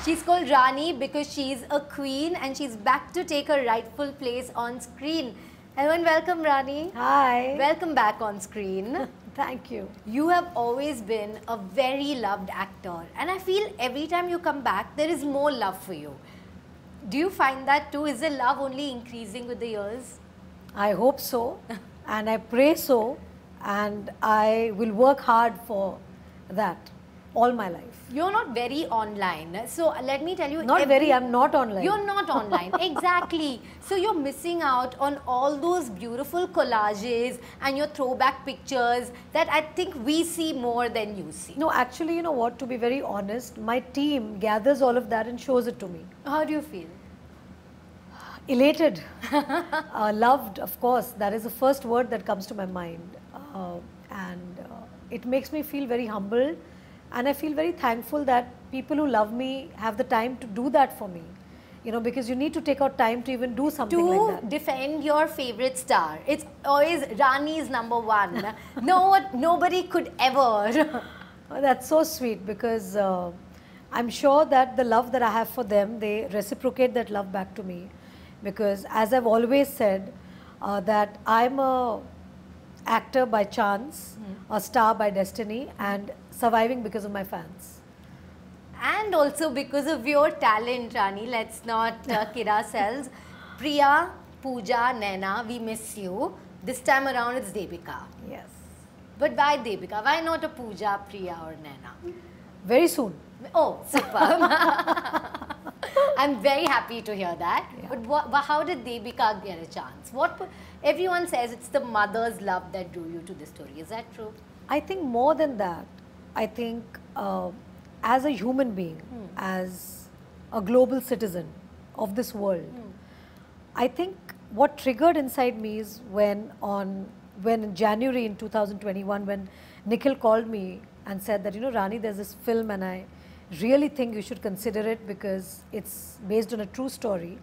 She's called Rani because she's a queen and she's back to take her rightful place on screen. Hello and welcome, Rani. Hi. Welcome back on screen. Thank you. You have always been a very loved actor, and I feel every time you come back, there is more love for you. Do you find that too? Is the love only increasing with the years? I hope so, and I pray so, and I will work hard for that all my life. You're not very online, so let me tell you. I'm not online. You're not online, exactly. So you're missing out on all those beautiful collages and your throwback pictures that I think we see more than you see. No, actually, you know what, to be very honest, my team gathers all of that and shows it to me. How do you feel? Elated. Loved, of course. That is the first word that comes to my mind. It makes me feel very humbled. And I feel very thankful that people who love me have the time to do that for me. You know, because you need to take out time to even do something like that. To defend your favorite star. It's always Rani's #1. Nobody could ever. That's so sweet because I'm sure that the love that I have for them, they reciprocate that love back to me. Because as I've always said, that I'm a actor by chance, a star by destiny, and surviving because of my fans. And also because of your talent, Rani. Let's not kid ourselves. Priya, Pooja, Naina, we miss you. This time around it's Devika. Yes. But why Devika? Why not a Pooja, Priya or Naina? Very soon. Oh, super. I'm very happy to hear that. Yeah. But how did Devika get a chance? Everyone says it's the mother's love that drew you to this story. Is that true? I think more than that. I think as a human being, as a global citizen of this world, I think what triggered inside me is when in January in 2021, when Nikhil called me and said that, you know, Rani, there's this film and I really think you should consider it because it's based on a true story.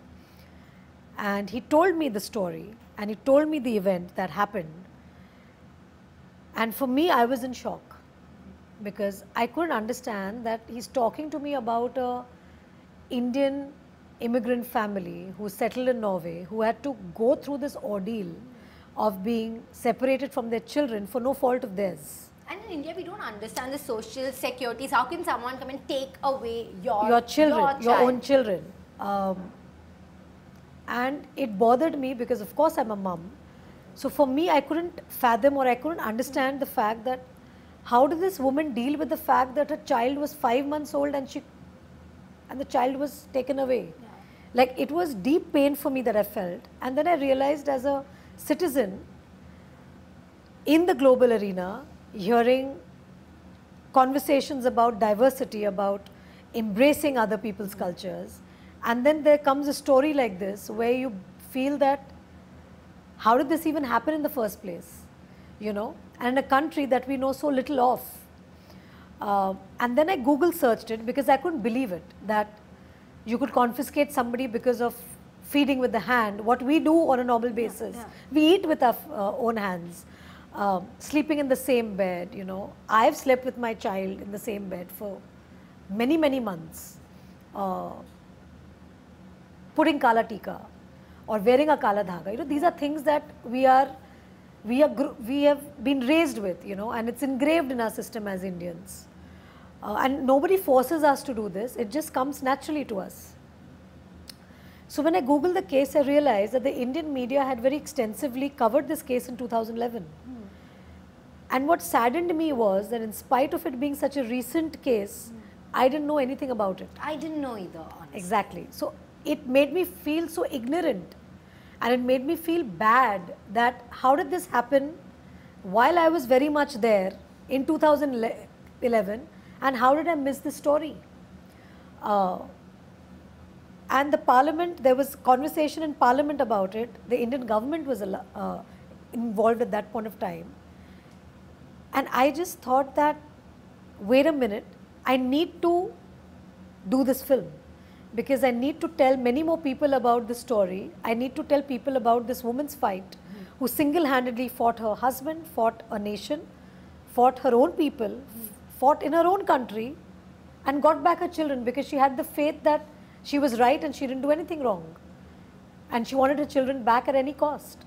And he told me the story and he told me the event that happened. And for me, I was in shock because I couldn't understand that he's talking to me about a Indian immigrant family who settled in Norway, who had to go through this ordeal of being separated from their children for no fault of theirs. And in India, we don't understand the social securities. How can someone come and take away your children, your own children? And it bothered me because, of course, I'm a mum. So for me, I couldn't fathom or I couldn't understand the fact that how did this woman deal with the fact that her child was 5 months old and the child was taken away? Yeah. Like, it was deep pain for me that I felt. And then I realized as a citizen in the global arena, hearing conversations about diversity, about embracing other people's cultures, and then there comes a story like this where you feel that how did this even happen in the first place, you know, and in a country that we know so little of. And then I Google searched it because I couldn't believe it, that you could confiscate somebody because of feeding with the hand, what we do on a normal basis. Yeah, yeah. We eat with our own hands, sleeping in the same bed, you know. I've slept with my child in the same bed for many, many months. Putting kala tika or wearing a kala dhaga, you know, these are things that we have been raised with, you know, and it's engraved in our system as Indians. And nobody forces us to do this, it just comes naturally to us. So when I Googled the case, I realized that the Indian media had very extensively covered this case in 2011. And what saddened me was that in spite of it being such a recent case, I didn't know anything about it. I didn't know either, honestly. Exactly. So it made me feel so ignorant. And it made me feel bad that how did this happen while I was very much there in 2011, and how did I miss this story? And the parliament, there was conversation in parliament about it. The Indian government was involved at that point of time. And I just thought that, wait a minute, I need to do this film. Because I need to tell many more people about this story. I need to tell people about this woman's fight, who single-handedly fought her husband, fought a nation, fought her own people, fought in her own country, and got back her children because she had the faith that she was right and she didn't do anything wrong. And she wanted her children back at any cost.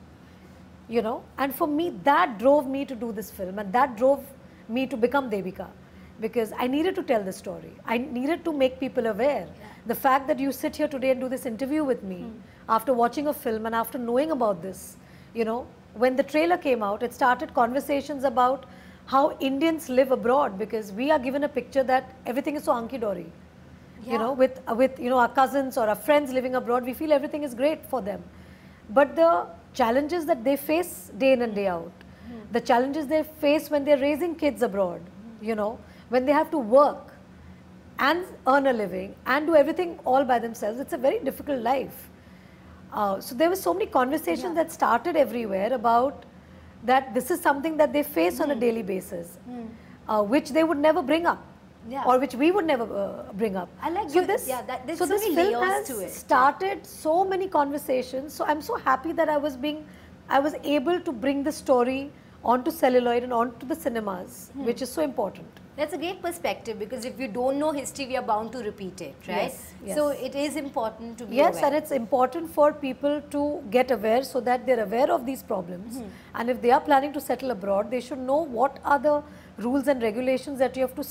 You know, and for me, that drove me to do this film, and that drove me to become Devika, because I needed to tell the story. I needed to make people aware. The fact that you sit here today and do this interview with me after watching a film and after knowing about this, you know, when the trailer came out, it started conversations about how Indians live abroad, because we are given a picture that everything is so hunky-dory. You know, with you know, our cousins or our friends living abroad, we feel everything is great for them. But the challenges that they face day in and day out, the challenges they face when they're raising kids abroad, you know, when they have to work and earn a living and do everything all by themselves, it's a very difficult life. So there were so many conversations that started everywhere about that this is something that they face on a daily basis, which they would never bring up. Or which we would never bring up. I like so you, this. there's So so this many film layers has to it. started so many conversations. So I'm so happy that I was able to bring the story onto celluloid and onto the cinemas, which is so important. That's a great perspective, because if you don't know history, we are bound to repeat it, right? Yes. So it is important to be Yes, aware. and it's important for people to get aware so that they're aware of these problems. And if they are planning to settle abroad, they should know what are the rules and regulations that you have to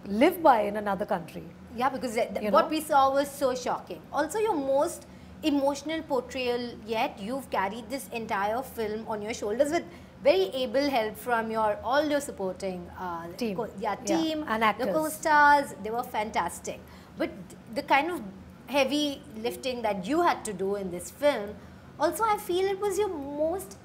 live by in another country. Yeah, because You what know? we saw was so shocking. Also, your most emotional portrayal yet, you've carried this entire film on your shoulders with very able help from all your supporting Team. team, and actors. the co-stars. They were fantastic. But the kind of heavy lifting that you had to do in this film, also I feel it was your most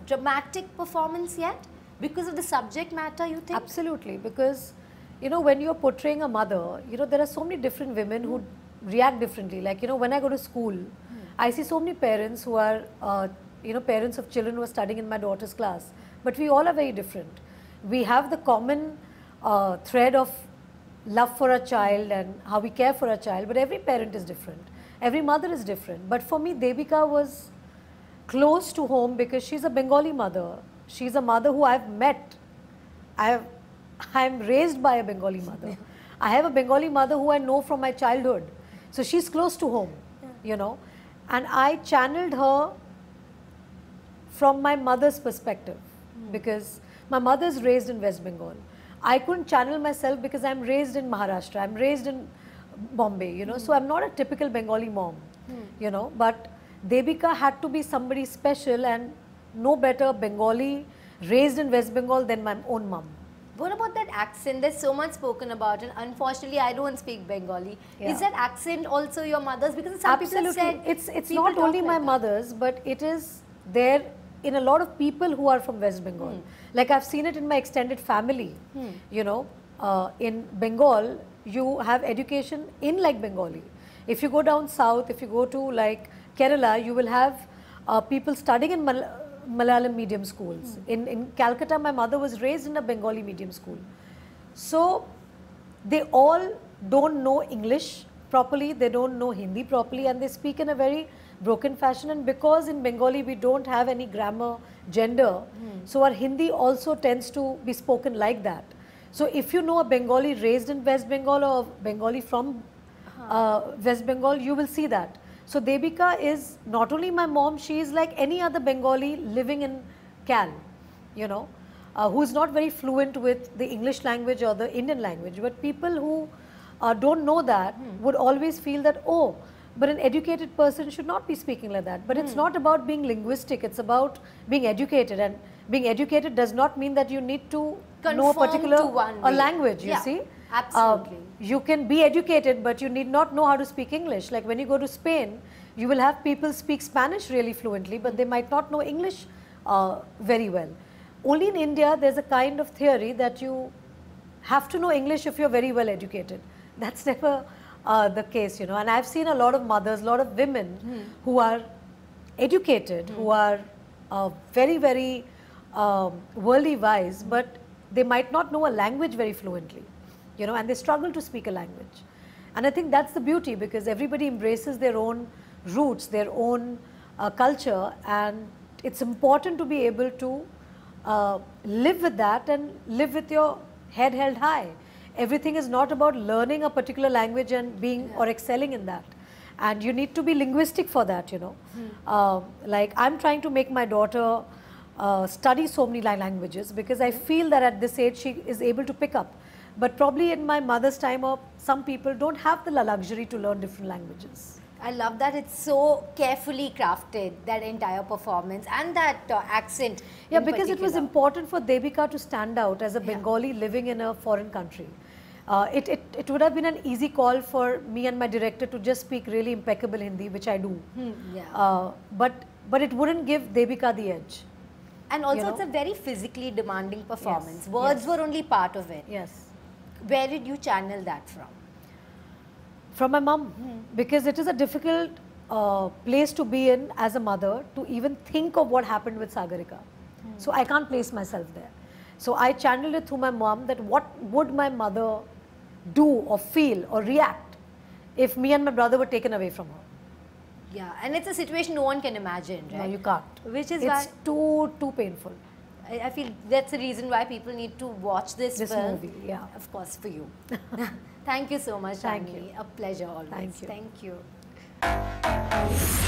dramatic performance yet, because of the subject matter, you think? Absolutely, because you know, when you're portraying a mother, you know, there are so many different women who react differently. Like, you know, when I go to school, I see so many parents who are, you know, parents of children who are studying in my daughter's class. But we all are very different. We have the common thread of love for a child and how we care for a child, but every parent is different. Every mother is different. But for me, Devika was close to home because she's a Bengali mother. She's a mother who I've met. I'm raised by a Bengali mother. I have a Bengali mother who I know from my childhood. So she's close to home, you know. And I channeled her from my mother's perspective, because my mother is raised in West Bengal. I couldn't channel myself because I'm raised in Maharashtra. I'm raised in Bombay, you know. So I'm not a typical Bengali mom, you know. But Devika had to be somebody special, and no better Bengali raised in West Bengal than my own mom. What about that accent? There's so much spoken about, and unfortunately, I don't speak Bengali. Is that accent also your mother's? Because some people said it's not only my mother's, but it is there in a lot of people who are from West Bengal. Like I've seen it in my extended family. You know, in Bengal, you have education in like Bengali. If you go down south, if you go to like Kerala, you will have people studying in Malayalam medium schools. In Calcutta, my mother was raised in a Bengali medium school. So they all don't know English properly, they don't know Hindi properly, and they speak in a very broken fashion. And because in Bengali we don't have any grammar, gender, so our Hindi also tends to be spoken like that. So if you know a Bengali raised in West Bengal or Bengali from West Bengal, you will see that. So Devika is not only my mom, she is like any other Bengali living in Cal, you know, who is not very fluent with the English language or the Indian language. But people who don't know that would always feel that, oh, but an educated person should not be speaking like that. But it's not about being linguistic, it's about being educated. And being educated does not mean that you need to know a particular language, you see. Absolutely. You can be educated, but you need not know how to speak English. Like when you go to Spain, you will have people speak Spanish really fluently, but they might not know English very well. Only in India, there's a kind of theory that you have to know English if you're very well educated. That's never the case, you know. And I've seen a lot of mothers, a lot of women who are educated, who are very, very worldly wise, but they might not know a language very fluently, you know, and they struggle to speak a language. And I think that's the beauty, because everybody embraces their own roots, their own culture, and it's important to be able to live with that and live with your head held high. Everything is not about learning a particular language and being or excelling in that. And you need to be linguistic for that, you know. Like I'm trying to make my daughter study so many languages because I feel that at this age she is able to pick up. But probably in my mother's time, or some people don't have the luxury to learn different languages. I love that it's so carefully crafted, that entire performance and that accent. Yeah, because it was important for Devika to stand out as a Bengali living in a foreign country. It would have been an easy call for me and my director to just speak really impeccable Hindi, which I do. But it wouldn't give Devika the edge. And also, it's a very physically demanding performance. Words were only part of it. Yes. Where did you channel that from? From my mom, because it is a difficult place to be in as a mother to even think of what happened with Sagarika. So I can't place myself there. So I channeled it through my mom, that what would my mother do or feel or react if me and my brother were taken away from her. Yeah, and it's a situation no one can imagine, right? No, you can't. Which is it's too painful. I feel that's the reason why people need to watch this film. Movie, yeah. Of course, for you. Thank you so much, Thank Rani. you. A pleasure always. Thank you. Thank you.